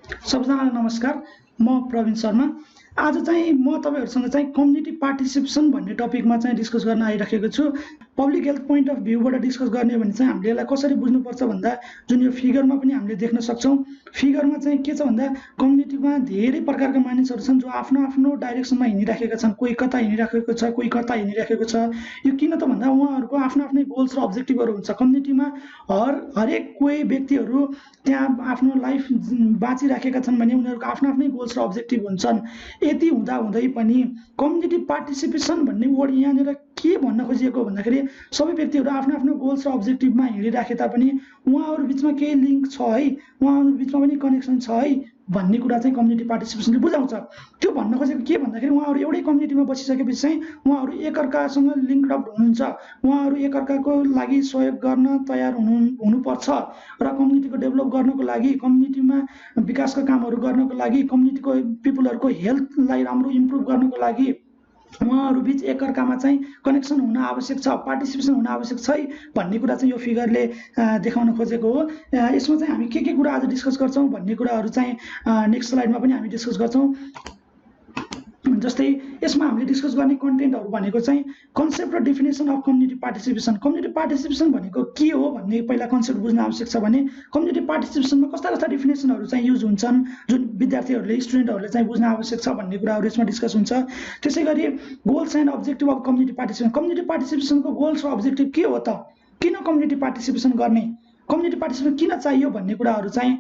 सबैजनालाई नमस्कार। म प्रवीण शर्मा। आज चाहिँ म तपाईहरुसँग चाहिँ कम्युनिटी पार्टिसिपेसन भन्ने टपिकमा चाहिँ डिस्कस गर्न आइराखेको छु। पब्लिक हेल्थ पोइन्ट अफ भ्यूबाट डिस्कस गर्ने भने चाहिँ हामीले यसलाई कसरी बुझ्नुपर्छ भन्दा जुन यो फिगरमा पनि हामीले देख्न सक्छौं। फिगरमा चाहिँ के छ भन्दा कम्युनिटीमा धेरै प्रकारका मानिसहरू छन् जो आफ्नो आफ्नो डाइरेक्सनमा हिँडिराखेका छन्। कोही कता हिँडिराखेको छ, कोही कता हिँडिराखेको छ। यो किन त भन्दा उहाँहरूको आफ्नो आफ्नै गोल्स र अब्जेक्टिभहरू हुन्छ। कम्युनिटीमा हरेक कोही व्यक्तिहरू त्यहाँ आफ्नो लाइफ बाँचिराखेका छन् भने उनीहरूको आफ्नो आफ्नै गोल्स र अब्जेक्टिभ हुन्छन्। यति हुँदा हुँदै पनि कम्युनिटी पार्टिसिपेसन भन्ने वर्ड यहाँनिर के भन्न खोजिएको भन्दाखेरि सबै व्यक्तिहरू आफ्नो आफ्नो गोल्स र अब्जेक्टिभमा हिँडिराखे तापनि उहाँहरू बिचमा केही लिङ्क छ है, उहाँहरू बिचमा पनि कनेक्सन छ है भन्ने कुरा चाहिँ कम्युनिटी पार्टिसिपेसनले बुझाउँछ। त्यो भन्न खोजेको के भन्दाखेरि उहाँहरू एउटै कम्युनिटीमा बसिसकेपछि चाहिँ उहाँहरू एकअर्कासँग लिङ्क अप हुनुहुन्छ। उहाँहरू एकअर्काको लागि सहयोग गर्न तयार हुनुपर्छ र कम्युनिटीको डेभलप गर्नको लागि, कम्युनिटीमा विकासका कामहरू गर्नको लागि, कम्युनिटीको पिपुलहरूको हेल्थलाई राम्रो इम्प्रुभ गर्नको लागि उहाँहरू बीच एकअर्कामा चाहिँ कनेक्सन हुन आवश्यक छ, पार्टिसिपेसन हुन आवश्यक छ भन्ने कुरा चाहिँ यो फिगरले देखाउन खोजेको हो। यसमा चाहिँ हामी के कुरा आज डिस्कस गर्छौं भन्ने कुराहरू चाहिँ नेक्स्ट स्लाइडमा पनि हामी डिस्कस गर्छौं। जस्तै यसमा हामीले डिस्कस गर्ने कन्टेन्टहरू भनेको चाहिँ कन्सेप्ट र definition of community participation. Community participation भनेको के हो भन्ने पहिला कन्सेप्ट बुझ्न आवश्यक छ भने कम्युनिटी पार्टिसिपेसनमा कस्ता कस्ता डेफिनेसनहरू चाहिँ युज हुन्छन् जुन विद्यार्थीहरूले स्टुडेन्टहरूले चाहिँ बुझ्न आवश्यक छ भन्ने कुराहरू यसमा डिस्कस हुन्छ। त्यसैगरी goals and objective of community participation. Community पार्टिसिपेसनको गोल्स र अब्जेक्टिभ के हो त? किन कम्युनिटी पार्टिसिपेसन गर्ने, कम्युनिटी पार्टिसिपेसन किन चाहियो भन्ने कुराहरू चाहिँ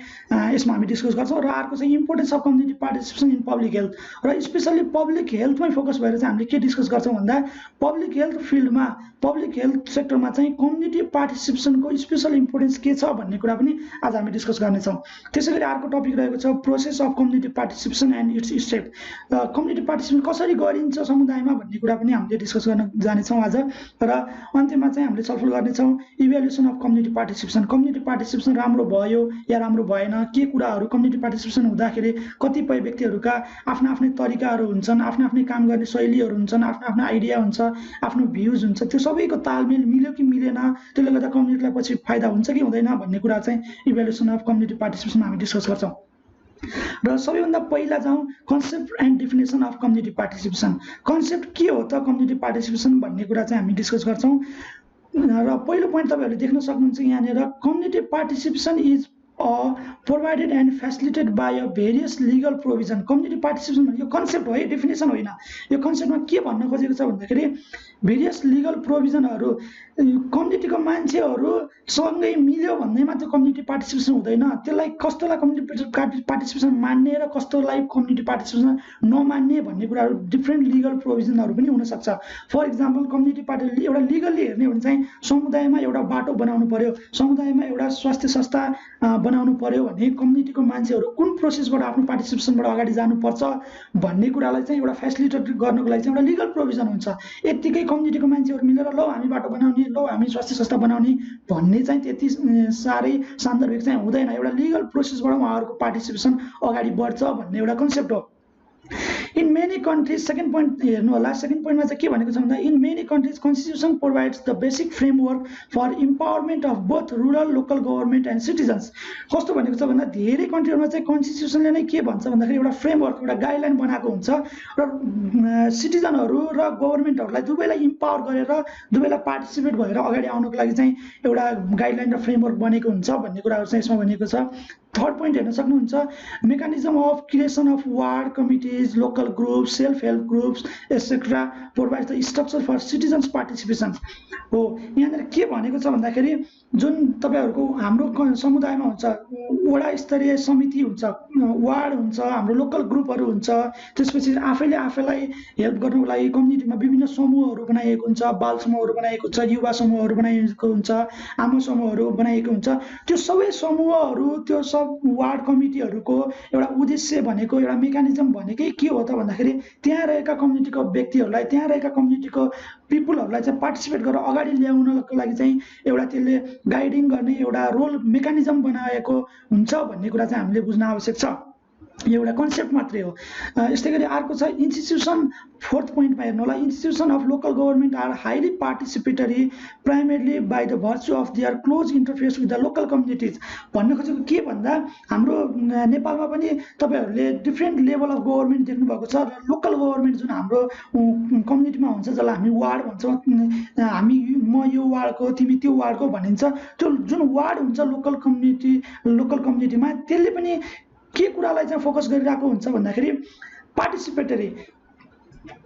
यसमा हामी डिस्कस गर्छौं। र अर्को चाहिँ importance of community participation in public health र स्पेशली पब्लिक हेल्थमै फोकस भएर चाहिँ हामीले के डिस्कस गर्छौं भन्दा पब्लिक हेल्थ फिल्डमा, पब्लिक हेल्थ सेक्टरमा चाहिँ कम्युनिटी पार्टिसिपेसनको स्पेशल इम्पोर्टेन्स के छ भन्ने कुरा पनि आज हामी डिस्कस गर्नेछौँ। त्यसैगरी अर्को टपिक रहेको छ process of community participation and it's step. Community participation कसरी गरिन्छ समुदायमा भन्ने कुरा पनि हामीले डिस्कस गर्न जानेछौँ आज। र अन्त्यमा चाहिँ हामीले छलफल गर्नेछौँ evaluation of community participation. Community participation राम्रो भयो या राम्रो भएन, के कुराहरू कम्युनिटी पार्टिसिपेसन हुँदाखेरि कतिपय व्यक्तिहरूका आफ्ना आफ्नै तरिकाहरू हुन्छन्, आफ्ना आफ्नै काम गर्ने शैलीहरू हुन्छन्, आफ्नो आफ्नो आइडिया हुन्छ, आफ्नो भ्यूज हुन्छ। त्यो सबैको तालमेल मिल्यो कि मिलेन, त्यसले गर्दा कम्युनिटीलाई पछि फाइदा हुन्छ कि हुँदैन भन्ने कुरा चाहिँ इभ्यालुएसन अफ कम्युनिटी पार्टिसिपेसनमा हामी डिस्कस गर्छौँ। र सबैभन्दा पहिला जाउँ concept and definition of community participation. Concept के हो त कम्युनिटी पार्टिसिपेसन भन्ने कुरा चाहिँ हामी डिस्कस गर्छौँ। र पहिलो पोइन्ट तपाईहरुले देख्न सक्नुहुन्छ यहाँनिर community participation is provided and facilitated by a various legal provision. Community participation भनेको कन्सेप्ट हो है, डेफिनेसन होइन। यो कन्सेप्टमा के भन्न खोजेको छ भन्दाखेरि भेरियस लिगल प्रोभिजनहरू कम्युनिटीको मान्छेहरू सँगै मिल्यो भन्दैमा त्यो कम्युनिटी पार्टिसिपेसन हुँदैन। त्यसलाई कस्तोलाई कम्युनिटी पार्टिसिपेसन मान्ने र कस्तोलाई कम्युनिटी पार्टिसिपेसन नमान्ने भन्ने कुराहरू डिफ्रेन्ट लिगल प्रोभिजनहरू पनि हुन सक्छ। फर इक्जाम्पल कम्युनिटी पार्टी एउटा लिगली हेर्ने भने चाहिँ समुदायमा एउटा बाटो बनाउनु पर्यो, समुदायमा एउटा स्वास्थ्य संस्था बनाउनु पर्यो भने कम्युनिटीको मान्छेहरू कुन प्रोसेसबाट आफ्नो पार्टिसिपेसनबाट अगाडि जानुपर्छ भन्ने कुरालाई चाहिँ एउटा फेसिलिटेट गर्नको लागि चाहिँ एउटा लिगल प्रोभिजन हुन्छ। यतिकै कम्युनिटीको मान्छेहरू मिलेर लौ हामी बाटो बनाउने, लौ हामी स्वास्थ्य संस्था बनाउने भन्ने चाहिँ त्यति साह्रै सान्दर्भिक चाहिँ हुँदैन। एउटा लिगल प्रोसेसबाट उहाँहरूको पार्टिसिपेसन अगाडि बढ्छ भन्ने एउटा कन्सेप्ट हो। In many countries, second point हेर्नु होला, सेकेन्ड पोइन्टमा चाहिँ के भनेको छ भन्दा in many countries constitution provides the basic framework for empowerment of both rural local government and citizens. कस्तो भनेको छ भन्दा धेरै कन्ट्रीहरूमा चाहिँ कन्स्टिट्युसनले नै के भन्छ भन्दाखेरि एउटा फ्रेमवर्क, एउटा गाइडलाइन बनाएको हुन्छ र सिटिजनहरू र गभर्मेन्टहरूलाई दुवैलाई इम्पावर गरेर दुवैलाई पार्टिसिपेट भएर अगाडि आउनको लागि चाहिँ एउटा गाइडलाइन र फ्रेमवर्क बनेको हुन्छ भन्ने कुराहरू चाहिँ यसमा भनिएको छ। थर्ड पोइन्ट हेर्न सक्नुहुन्छ mechanism of creation of ward committees, local groups, self help groups etcetera provides the structure for citizens participation हो। यहाँनिर के भनेको छ भन्दाखेरि जुन तपाईहरुको हाम्रो समुदायमा हुन्छ वडा स्तरीय समिति हुन्छ, वार्ड हुन्छ, हाम्रो लोकल ग्रुपहरू हुन्छ, त्यसपछि आफैले आफैलाई हेल्प गर्नको लागि कम्युनिटीमा विभिन्न समूहहरू बनाइएको हुन्छ, बाल समूहहरू बनाइएको हुन्छ, युवा समूहहरू बनाइएको हुन्छ, आमा समूहहरू बनाइएको हुन्छ। त्यो सबै समूहहरू, त्यो सब वार्ड कमिटीहरूको एउटा उद्देश्य भनेको, एउटा मेकानिजम भनेकै के हो त भन्दाखेरि त्यहाँ रहेका कम्युनिटीको व्यक्तिहरूलाई, त्यहाँ रहेका कम्युनिटीको पिपुलहरूलाई चाहिँ पार्टिसिपेट गरेर अगाडि ल्याउनको लागि चाहिँ एउटा त्यसले गाइडिङ गर्ने एउटा रोल मेकानिजम बनाएको हुन्छ भन्ने कुरा चाहिँ हामीले बुझ्न आवश्यक छ। एउटा कन्सेप्ट मात्रै हो। यस्तै गरी अर्को छ इन्स्टिट्युसन, फोर्थ पोइन्टमा हेर्नु होला, institution of local government are highly participatory primarily by the virtue of their close interface with the local communities. भन्न खोजेको के भन्दा हाम्रो नेपालमा पनि तपाईँहरूले डिफ्रेन्ट लेभल अफ गभर्मेन्ट देख्नुभएको छ, र लोकल गभर्मेन्ट जुन हाम्रो कम्युनिटीमा हुन्छ जसलाई हामी वार्ड भन्छौँ, हामी म यो वार्डको तिमी त्यो वार्डको भनिन्छ, त्यो जुन वार्ड हुन्छ लोकल कम्युनिटीमा त्यसले पनि के कुरालाई चाहिँ फोकस गरिरहेको हुन्छ भन्दाखेरि पार्टिसिपेटरी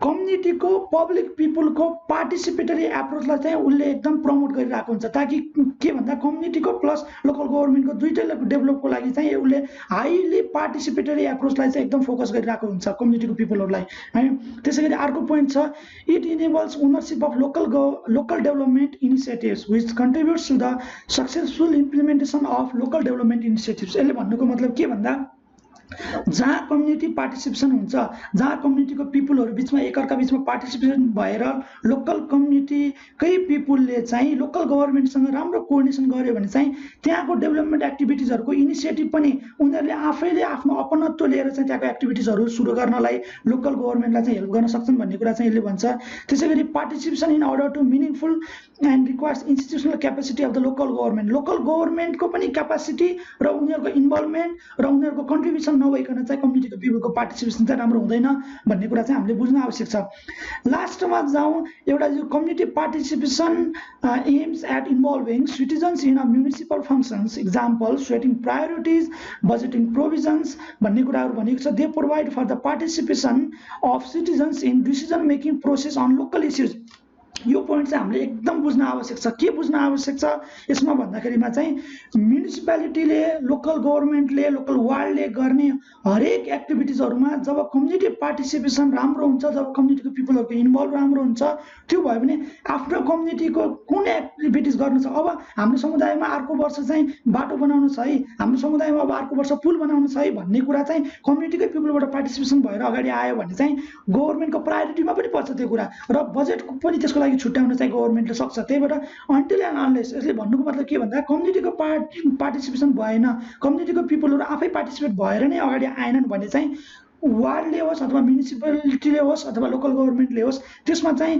कम्युनिटीको पब्लिक पिपुलको पार्टिसिपेटरी एप्रोचलाई चाहिँ उसले एकदम प्रमोट गरिरहेको हुन्छ, ताकि के भन्दा कम्युनिटीको प्लस लोकल गभर्मेन्टको दुईटैको डेभलपको लागि चाहिँ उसले हाइली पार्टिसिपेटरी एप्रोचलाई चाहिँ एकदम फोकस गरिरहेको हुन्छ कम्युनिटीको पिपुलहरूलाई है। त्यसै गरी अर्को पोइन्ट छ it enables ownership of local development initiatives which contributes to the successful implementation of local development initiatives. यसले भन्नुको मतलब के भन्दा जहाँ कम्युनिटी पार्टिसिपेसन हुन्छ, जहाँ कम्युनिटीको पिपुलहरू बिचमा एकअर्का बिचमा पार्टिसिपेसन भएर लोकल कम्युनिटीकै पिपुलले चाहिँ लोकल गभर्मेन्टसँग राम्रो कोअर्डिनेसन गर्यो भने चाहिँ त्यहाँको डेभलपमेन्ट एक्टिभिटिजहरूको इनिसिएटिभ पनि उनीहरूले आफैले आफ्नो अपनत्व लिएर चाहिँ त्यहाँको एक्टिभिटिजहरू सुरु गर्नलाई लोकल गभर्मेन्टलाई चाहिँ हेल्प गर्न सक्छन् भन्ने कुरा चाहिँ यसले भन्छ। त्यसै गरी participation in order to meaningful and requires institutional capacity of the local गभर्मेन्टको पनि क्यापेसिटी र उनीहरूको इन्भल्भमेन्ट र उनीहरूको कन्ट्रिब्युसन नभइकन चाहिँ कम्युनिटीको पिपुलको पार्टिसिपेसन चाहिँ राम्रो हुँदैन भन्ने कुरा चाहिँ हामीले बुझ्न आवश्यक छ। लास्टमा जाउँ, एउटा यो community participation aims at involving citizens in a municipal functions, example setting priorities, budgeting provisions भन्ने कुराहरू भनेको छ। They provide for the participation of citizens in decision making process on local issues. यो पोइन्ट चाहिँ हामीले एकदम बुझ्न आवश्यक छ। के बुझ्न आवश्यक छ यसमा भन्दाखेरिमा चाहिँ म्युनिसिपालिटीले लोकल गभर्मेन्टले लोकल वार्डले गर्ने हरेक एक्टिभिटिजहरूमा जब कम्युनिटी पार्टिसिपेसन राम्रो हुन्छ, जब कम्युनिटीको पिपुलहरूको इन्भल्भ राम्रो हुन्छ, त्यो भयो भने आफ्नो कम्युनिटीको कुन एक्टिभिटिज गर्नु छ। अब हाम्रो समुदायमा अर्को वर्ष चाहिँ बाटो बनाउनु छ है, हाम्रो समुदायमा अब अर्को वर्ष पुल बनाउनु छ है भन्ने कुरा चाहिँ कम्युनिटीकै पिपुलबाट पार्टिसिपेसन भएर अगाडि आयो भने चाहिँ गभर्मेन्टको प्रायोरिटीमा पनि पर्छ त्यो कुरा, र बजेट पनि त्यसको लागि छुट्याउन चाहिँ गभर्मेन्टले सक्छ। त्यही भएर अन्टिल एन्ड अनलेस यसले भन्नुको मतलब के भन्दा कम्युनिटीको पार्टिसिपेसन भएन, कम्युनिटीको पिपुलहरू आफै पार्टिसिपेट भएर नै अगाडि आएनन् भने चाहिँ वार्डले होस् अथवा म्युनिसिपालिटीले होस् अथवा लोकल गभर्मेन्टले होस् त्यसमा चाहिँ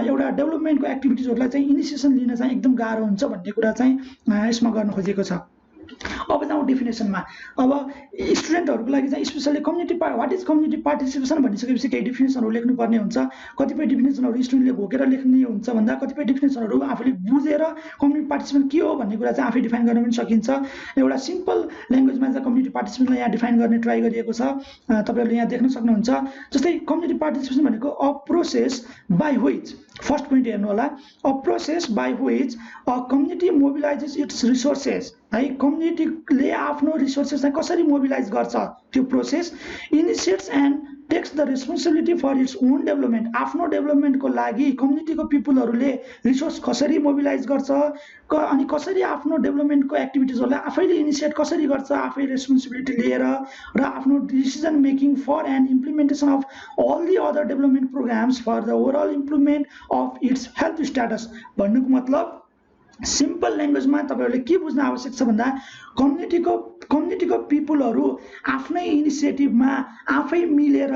एउटा डेभलपमेन्टको एक्टिभिटिजहरूलाई चाहिँ इनिसिएसन लिन चाहिँ एकदम गाह्रो हुन्छ भन्ने कुरा चाहिँ यसमा गर्न खोजेको छ। अब जाउँ डेफिनेसनमा। अब स्टुडेन्टहरूको लागि चाहिँ specially community what is community participation भनिसकेपछि केही डिफिनेसनहरू लेख्नुपर्ने हुन्छ। कतिपय डिफिनेसनहरू स्टुडेन्टले घोकेर लेख्ने हुन्छ भन्दा कतिपय डिफिनेसनहरू आफूले बुझेर कम्युनिटी पार्टिसिपेसन के हो भन्ने कुरा चाहिँ आफै डिफाइन गर्न पनि सकिन्छ। एउटा सिम्पल ल्याङ्ग्वेजमा चाहिँ कम्युनिटी पार्टिसिपेसनलाई यहाँ डिफाइन गर्ने ट्राई गरिएको छ, तपाईँहरूले यहाँ देख्न सक्नुहुन्छ। जस्तै कम्युनिटी पार्टिसिपेसन भनेको a process by which, first point हेर्नु होला, a process by which a community mobilises its resources है। कम्युनिटीले आफ्नो रिसोर्सेस चाहिँ कसरी मोबिलाइज गर्छ, त्यो process initiates and takes the responsibility for its own development. आफ्नो डेभलपमेन्टको लागि कम्युनिटीको पिपुलहरूले रिसोर्स कसरी मोबिलाइज गर्छ अनि कसरी आफ्नो डेभलपमेन्टको एक्टिभिटिजहरूलाई आफैले इनिसिएट कसरी गर्छ, आफै रेस्पोन्सिबिलिटी लिएर र आफ्नो decision making for and implementation of all the other development programmes for the overall improvement of its health status. भन्नुको मतलब सिम्पल ल्याङ्ग्वेजमा तपाईँहरूले के बुझ्न आवश्यक छ भन्दा कम्युनिटीको पिपुलहरू आफ्नै इनिसिएटिभमा आफै मिलेर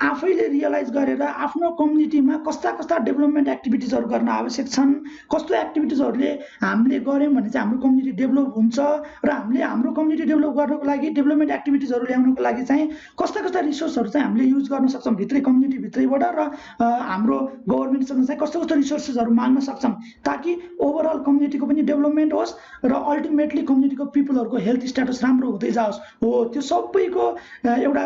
आफैले रियलाइज गरेर आफ्नो कम्युनिटीमा कस्ता कस्ता डेभलपमेन्ट एक्टिभिटिजहरू गर्न आवश्यक छन्, कस्तो एक्टिभिटिजहरूले हामीले गऱ्यौँ भने चाहिँ हाम्रो कम्युनिटी डेभलप हुन्छ र हामीले हाम्रो कम्युनिटी डेभलप गर्नको लागि डेभलपमेन्ट एक्टिभिटिजहरू ल्याउनको लागि चाहिँ कस्ता कस्ता रिसोर्सहरू चाहिँ हामीले युज गर्न सक्छौँ भित्रै कम्युनिटी भित्रैबाट, र हाम्रो गभर्मेन्टसँग चाहिँ कस्तो कस्तो रिसोर्सेसहरू माग्न सक्छौँ ताकि ओभरअल कम्युनिटीको पनि डेभलपमेन्ट होस् र अल्टिमेटली कम्युनिटीको पिपुलहरूको हेल्थ स्ट्याटस राम्रो हुँदै जाओस्। हो त्यो सबैको एउटा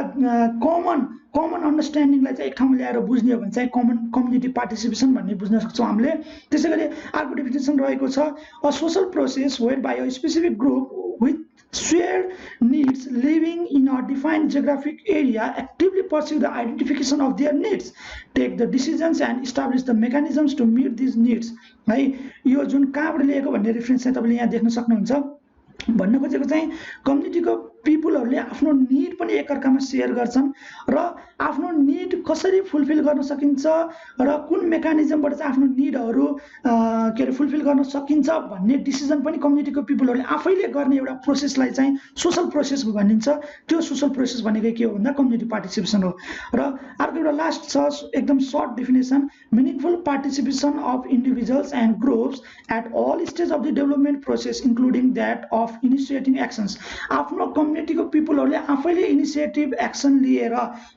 कमन अन्डरस्ट्यान्डिङलाई चाहिँ एक ठाउँमा ल्याएर बुझ्ने हो भने चाहिँ कम्युनिटी पार्टिसिपेसन भन्ने बुझ्न सक्छौँ हामीले। त्यसै गरी अर्को डेफिनेसन रहेको छ a social process whereby a specific group with shared needs living in a defined geographic area actively pursue the identification of their needs, take the decisions and establish the mechanisms to meet these needs है। यो जुन कहाँबाट लिएको भन्ने reference चाहिँ तपाईँले यहाँ देख्न सक्नुहुन्छ। भन्न खोजेको चाहिँ कम्युनिटीको पिपुलहरूले आफ्नो निड पनि एकअर्कामा सेयर गर्छन् र आफ्नो निड कसरी फुलफिल गर्न सकिन्छ र कुन मेकानिजमबाट चाहिँ आफ्नो निडहरू के अरे फुलफिल गर्न सकिन्छ भन्ने डिसिजन पनि कम्युनिटीको पिपलहरूले आफैले गर्ने एउटा प्रोसेसलाई चाहिँ सोसल प्रोसेस भनिन्छ। त्यो सोसल प्रोसेस भनेको के हो भन्दा कम्युनिटी पार्टिसिपेसन हो। र अर्को एउटा लास्ट छ एकदम short definition, meaningful participation of individuals and groups at all stage of the development process including that of initiating actions. आफ्नो कम्युनिटीको पिपलहरूले आफैले इनिसिएटिभ एक्सन लिएर,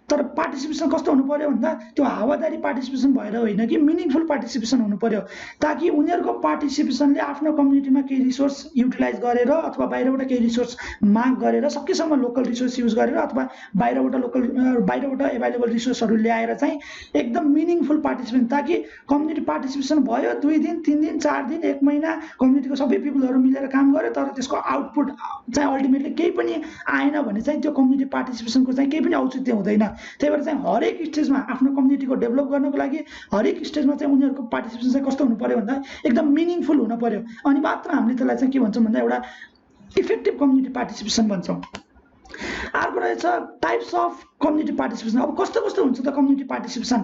तर पार्टिसिपेसन कस्तो हुनु पर्यो भन्दा त्यो हावादारी पार्टिसिपेसन भएर होइन कि मिनिङफुल पार्टिसिपेसन हुनु पर्यो, ताकि उनीहरूको पार्टिसिपेसनले आफ्नो कम्युनिटीमा केही रिसोर्स युटिलाइज गरेर अथवा बाहिरबाट केही रिसोर्स माग गरेर सकेसम्म लोकल रिसोर्स युज गरेर अथवा बाहिरबाट एभाइलेबल रिसोर्सहरू ल्याएर चाहिँ एकदम मिनिङफुल पार्टिसिपेसन, ताकि कम्युनिटी पार्टिसिपेसन भयो 2 दिन 3 दिन 4 दिन 1 महिना कम्युनिटीको सबै पिपलहरू मिलेर काम गर्यो, तर त्यसको आउटपुट चाहिँ अल्टिमेटली केही पनि आएन भने चाहिँ त्यो कम्युनिटी पार्टिसिपेसनको चाहिँ केही पनि औचित्य हुँदैन। त्यही भएर चाहिँ हरेक स्टेजमा आफ्नो कम्युनिटीको डेभलप गर्नको लागि हरेक स्टेजमा चाहिँ उनीहरूको पार्टिसिपेसन चाहिँ कस्तो हुनु पर्यो भन्दा एकदम मिनिङफुल हुन पर्यो। अनि मात्र हामीले त्यसलाई चाहिँ के भन्छौँ भन्दा एउटा इफेक्टिभ कम्युनिटी पार्टिसिपेसन भन्छौँ। अर्को रहेछ टाइप्स अफ कम्युनिटी पार्टिसिपेसन। अब कस्तो कस्तो हुन्छ त कम्युनिटी पार्टिसिपेसन?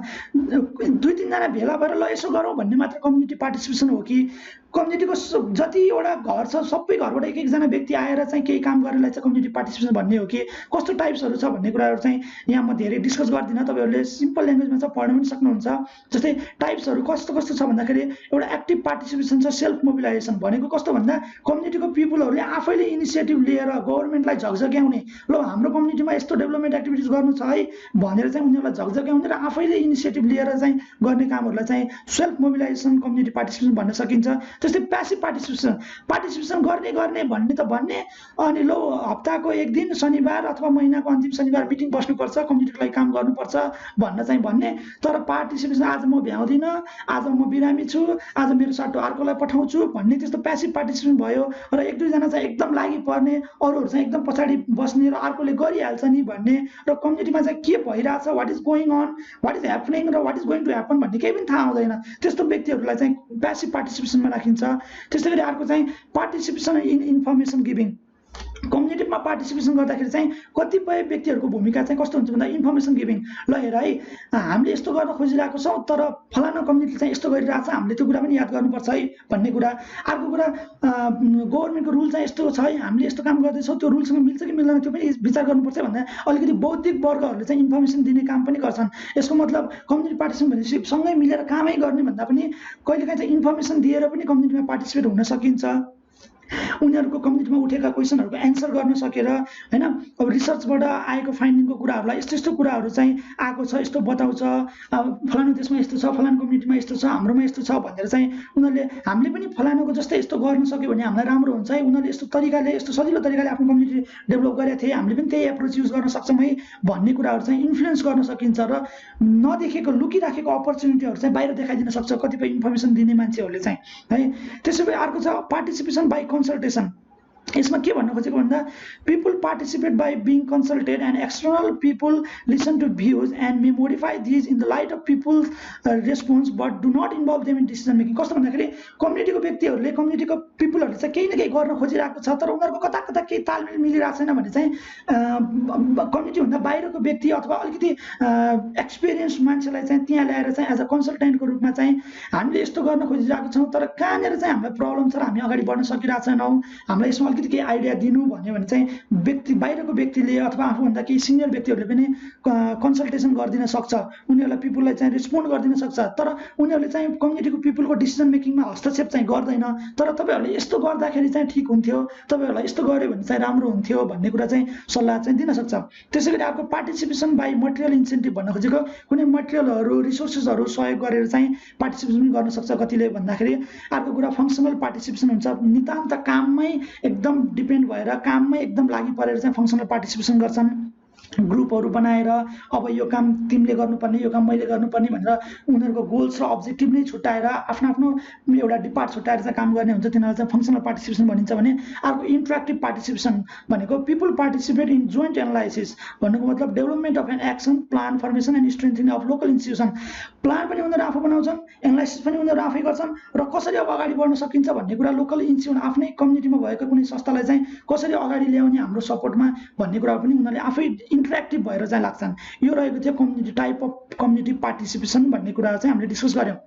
2-3 जना भेला भएर ल यसो गरौँ भन्ने मात्र कम्युनिटी पार्टिसिपेसन हो कि कम्युनिटीको जतिवटा घर छ सबै घरबाट एक एकजना व्यक्ति आएर चाहिँ केही काम गर्नेलाई चाहिँ कम्युनिटी पार्टिसिपेसन भन्ने हो कि कस्तो टाइप्सहरू छ भन्ने कुराहरू चाहिँ यहाँ म धेरै डिस्कस गर्दिनँ, तपाईँहरूले सिम्पल ल्याङ्ग्वेजमा चाहिँ पढ्न पनि सक्नुहुन्छ। जस्तै टाइप्सहरू कस्तो कस्तो छ भन्दाखेरि एउटा एक्टिभ पार्टिसिपेसन छ, सेल्फ मोबिलाइजेसन भनेको कस्तो भन्दा कम्युनिटीको पिपलहरूले आफैले इनिसिएटिभ लिएर गभर्नमेन्टलाई झकझक्याउने, ल हाम्रो कम्युनिटीमा यस्तो डेभलपमेन्ट एक्टिभिटिज गर्नु छ है भनेर चाहिँ उनीहरूलाई झकझक्याउने र आफैले इनिसिएटिभ लिएर चाहिँ गर्ने कामहरूलाई चाहिँ सेल्फ मोबिलाइजेसन कम्युनिटी पार्टिसिपेसन भन्न सकिन्छ। जस्तै प्यासिभ पार्टिसिपेसन गर्ने भन्ने त भन्ने, अनि लो हप्ताको 1 दिन शनिबार अथवा महिनाको अन्तिम शनिबार मिटिङ बस्नुपर्छ, कम्युनिटीको लागि काम गर्नुपर्छ भन्न चाहिँ भन्ने, तर पार्टिसिपेसन आज म भ्याउँदिनँ, आज म बिरामी छु, आज मेरो सट्टो अर्कोलाई पठाउँछु भन्ने त्यस्तो प्यासिभ पार्टिसिपेसन भयो। र 1-2 जना चाहिँ एकदम लागि पर्ने, अरूहरू चाहिँ एकदम पछाडि बस्ने र अर्कोले गरिहाल्छ नि भन्ने, र कम्युनिटीमा चाहिँ के भइरहेछ, what is going on, what is happening र what is going to happen भन्ने केही पनि थाहा हुँदैन, त्यस्तो व्यक्तिहरूलाई चाहिँ प्यासिभ पार्टिसिपेसनमा राखिन्छ। त्यस्तै गरी अर्को चाहिँ पार्टिसिपेसन इन इन्फर्मेसन गिभिङ। कम्युनिटीमा पार्टिसिपेसन गर्दाखेरि चाहिँ कतिपय व्यक्तिहरूको भूमिका चाहिँ कस्तो हुन्छ भन्दा इन्फर्मेसन गिभिङ। ल हेर है हामीले यस्तो गर्न खोजिरहेको छौँ तर फलाना कम्युनिटी चाहिँ यस्तो गरिरहेछ, हामीले त्यो कुरा पनि याद गर्नुपर्छ है भन्ने कुरा। अर्को कुरा गभर्नमेन्टको रुल चाहिँ यस्तो छ है, हामीले यस्तो काम गर्दैछौँ, त्यो रुलसँग मिल्छ कि मिल्दैन त्यो पनि विचार गर्नुपर्छ भन्दा अलिकति बौद्धिक वर्गहरूले चाहिँ इन्फर्मेसन दिने काम पनि गर्छन्। यसको मतलब कम्युनिटी पार्टिसिपेसन भनेपछि सँगै मिलेर कामै गर्ने भन्दा पनि कहिलेकाहीँ चाहिँ इन्फर्मेसन दिएर पनि कम्युनिटीमा पार्टिसिपेट हुन सकिन्छ। उनीहरूको कम्युनिटीमा उठेका क्वेसनहरूको एन्सर गर्न सकेर हैन, अब रिसर्चबाट आएको फाइन्डिङको कुराहरूलाई यस्तो यस्तो कुराहरू चाहिँ आएको छ, यस्तो बताउँछ, फलानु देशमा यस्तो छ, फलानु कम्युनिटीमा यस्तो छ, हाम्रोमा यस्तो छ भनेर चाहिँ उनीहरूले हामीले पनि फलानुको जस्तै यस्तो गर्न सक्यो भने हामीलाई राम्रो हुन्छ है, उनीहरूले यस्तो तरिकाले यस्तो सजिलो तरिकाले आफ्नो कम्युनिटी डेभलप गरेका थिए, हामीले पनि त्यही एप्रोच युज गर्न सक्छौँ है भन्ने कुराहरू चाहिँ इन्फ्लुएन्स गर्न सकिन्छ। र नदेखेको लुकिराखेको अपर्च्युनिटीहरू चाहिँ बाहिर देखाइदिन सक्छ कतिपय इन्फर्मेसन दिने मान्छेहरूले चाहिँ है। त्यसै भए अर्को छ पार्टिसिपेसन बाई कन्सल्टेसन। यसमा के भन्न खोजेको भन्दा people participate by being consulted and external people listen to views and may modify these in the light of people's response but do not involve them in decision making. कस्तो भन्दाखेरि कम्युनिटीको व्यक्तिहरूले कम्युनिटीको पिपलहरूले चाहिँ केही न केही गर्न खोजिरहेको छ तर उनीहरूको कता कता केही तालमेल मिलिरहेको छैन भने चाहिँ कम्युनिटीभन्दा बाहिरको व्यक्ति अथवा अलिकति एक्सपिरियन्स मान्छेलाई चाहिँ त्यहाँ ल्याएर चाहिँ एज अ कन्सल्टेन्टको रूपमा चाहिँ हामीले यस्तो गर्न खोजिरहेको छौँ तर कहाँनिर चाहिँ हामीलाई प्रब्लम छ र हामी अगाडि बढ्न सकिरहेको छैनौँ, हामीलाई यसमा अलिकति केही आइडिया दिनु भन्यो भने चाहिँ बाहिरको व्यक्तिले अथवा आफूभन्दा केही सिनियर व्यक्तिहरूले पनि कन्सल्टेसन गरिदिन सक्छ, उनीहरूलाई पिपललाई चाहिँ रेस्पोन्ड गरिदिन सक्छ। तर उनीहरूले चाहिँ कम्युनिटीको पिपलको डिसिजन मेकिङमा हस्तक्षेप चाहिँ गर्दैन, तर तपाईँहरूले यस्तो गर्दाखेरि चाहिँ ठिक हुन्थ्यो, तपाईँहरूलाई यस्तो गर्यो भने चाहिँ राम्रो हुन्थ्यो भन्ने कुरा चाहिँ सल्लाह चाहिँ दिन सक्छ। त्यसै गरी अर्को पार्टिसिपेसन बाई मटेरियल इन्सेन्टिभ भन्न खोजेको कुनै मटेरियलहरू रिसोर्सेसहरू सहयोग गरेर चाहिँ पार्टिसिपेसन गर्न सक्छ कतिले भन्दाखेरि। अर्को कुरा फङ्सनल पार्टिसिपेसन हुन्छ, नितान्त काममै एकदम डिपेन्ड भएर काममै एकदम लागि परेर चाहिँ फङ्सनल पार्टिसिपेसन गर्छन्। ग्रुपहरू बनाएर अब यो काम तिमीले गर्नुपर्ने, यो काम मैले गर्नुपर्ने भनेर उनीहरूको गोल्स र अब्जेक्टिभ नै छुट्याएर आफ्नो आफ्नो एउटा डिपार्ट छुट्याएर चाहिँ काम गर्ने हुन्छ। तिनीहरूलाई चाहिँ फङ्सनल पार्टिसिपेसन भनिन्छ भने। अर्को इन्टरेक्टिभ पार्टिसिपेसन भनेको people participate in joint analysis भन्नुको मतलब development of an action plan formation and strengthening of local institution. Plan पनि उनीहरू आफू बनाउँछन्, एनालाइसिस पनि उनीहरू आफै गर्छन् र कसरी अब अगाडि बढ्न सकिन्छ भन्ने कुरा लोकल इन्स्टिट्युसन आफ्नै कम्युनिटीमा भएको कुनै संस्थालाई चाहिँ कसरी अगाडि ल्याउने हाम्रो सपोर्टमा भन्ने कुरा पनि उनीहरूले आफै इन्टरेक्टिभ भएर चाहिँ लाग्छन्। यो रहेको थियो community type of community participation भन्ने कुरा चाहिँ हामीले डिस्कस गऱ्यौँ।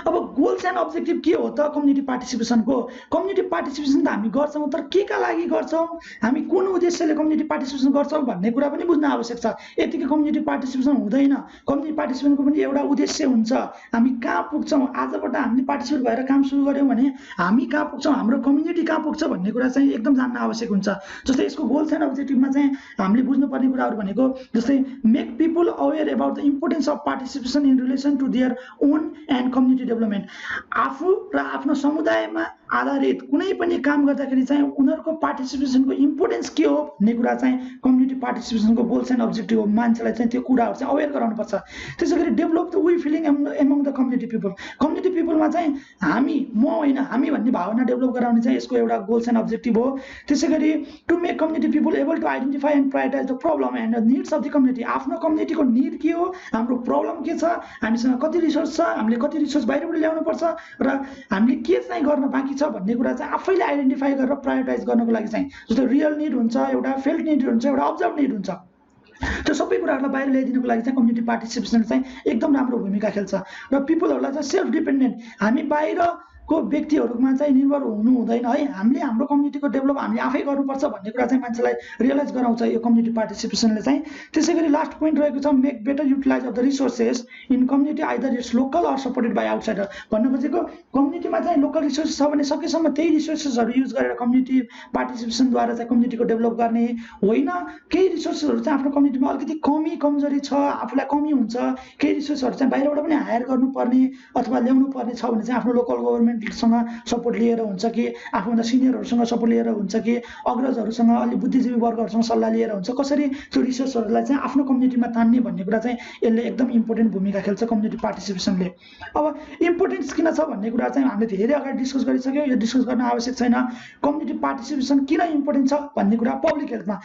अब गोल्स एन्ड अब्जेक्टिभ के हो त कम्युनिटी पार्टिसिपेसनको? कम्युनिटी पार्टिसिपेसन त हामी गर्छौँ, तर के का लागि गर्छौँ, हामी कुन उद्देश्यले कम्युनिटी पार्टिसिपेसन गर्छौँ भन्ने कुरा पनि बुझ्न आवश्यक छ। यतिकै कम्युनिटी पार्टिसिपेसन हुँदैन। कम्युनिटी पार्टिसिपेसनको पनि एउटा उद्देश्य हुन्छ। हामी कहाँ पुग्छौँ, आजबाट हामीले पार्टिसिपेट भएर काम सुरु गऱ्यौँ भने हामी कहाँ पुग्छौँ, हाम्रो कम्युनिटी कहाँ पुग्छ भन्ने कुरा चाहिँ एकदम जान्न आवश्यक हुन्छ। जस्तै यसको गोल्स एन्ड अब्जेक्टिभमा चाहिँ हामीले बुझ्नुपर्ने कुराहरू भनेको जस्तै make people aware about the importance of participation in relation to their own and community development. आफू र आफ्नो समुदायमा आधारित कुनै पनि काम गर्दाखेरि चाहिँ उनीहरूको पार्टिसिपेसनको इम्पोर्टेन्स के हो भन्ने कुरा चाहिँ कम्युनिटी पार्टिसिपेसनको गोल्स एन्ड अब्जेक्टिभ हो। मान्छेलाई चाहिँ त्यो कुराहरू चाहिँ अवेर गराउनुपर्छ। त्यसै गरी develop the we feeling among the community people. Community पिपलमा चाहिँ हामी, म होइन हामी भन्ने भावना डेभलप गराउने चाहिँ यसको एउटा गोल्स एन्ड अब्जेक्टिभ हो। त्यसै गरी to make community people able to identify and prioritise the problem and the needs of the community. आफ्नो कम्युनिटीको निड के हो, हाम्रो प्रब्लम के छ, हामीसँग कति रिसोर्स छ, हामीले कति रिसोर्स बाहिरबाट ल्याउनु पर्छ र हामीले के चाहिँ गर्न बाँकी छ भन्ने कुरा चाहिँ आफैले आइडेन्टिफाई गरेर प्रायोरिटाइज गर्नको लागि चाहिँ जस्तो रियल निड हुन्छ, एउटा फेल्ट निड हुन्छ, एउटा अब्जर्भ निड हुन्छ। त्यो सबै कुराहरूलाई बाहिर ल्याइदिनुको लागि चाहिँ कम्युनिटी पार्टिसिपेसन चाहिँ एकदम राम्रो भूमिका खेल्छ। र पिपलहरूलाई चाहिँ सेल्फ डिपेन्डेन्ट, हामी बाहिरको व्यक्तिहरूमा चाहिँ निर्भर हुनु हुँदैन है। हामीले हाम्रो कम्युनिटीको डेभलप हामीले आफै गर्नुपर्छ भन्ने कुरा चाहिँ मान्छेलाई रियलाइज गराउँछ यो कम्युनिटी पार्टिसिपेसनले चाहिँ। त्यसै गरी लास्ट पोइन्ट रहेको छ make better utilize of the resources in community either it's local or supported by outsider. भन्नु खोजेको कम्युनिटीमा चाहिँ लोकल रिसोर्सेस छ भने सकेसम्म त्यही रिसोर्सेसहरू युज गरेर कम्युनिटी पार्टिसिपेसनद्वारा चाहिँ कम्युनिटीको डेभलप गर्ने होइन। केही रिसोर्सेसहरू चाहिँ आफ्नो कम्युनिटीमा अलिकति कमजोरी छ, आफूलाई कमी हुन्छ, केही रिसोर्सहरू चाहिँ बाहिरबाट पनि हायर गर्नुपर्ने अथवा ल्याउनु पर्ने छ भने चाहिँ आफ्नो लोकल गभर्मेन्टसँग सपोर्ट लिएर हुन्छ कि आफूभन्दा सिनियरहरूसँग सपोर्ट लिएर हुन्छ कि अग्रजहरूसँग अलि बुद्धिजीवी वर्गहरूसँग सल्लाह लिएर हुन्छ, कसरी त्यो रिसोर्सहरूलाई चाहिँ आफ्नो कम्युनिटीमा तान्ने भन्ने कुरा चाहिँ यसले एकदम इम्पोर्टेन्ट भूमिका खेल्छ कम्युनिटी पार्टिसिपेसनले। अब इम्पोर्टेन्स किन छ भन्ने कुरा चाहिँ हामीले धेरै अगाडि डिस्कस गरिसक्यौँ, यो डिस्कस गर्न आवश्यक छैन। कम्युनिटी पार्टिसिपेसन किन इम्पोर्टेन्ट छ भन्ने कुरा पब्लिक हेल्थमा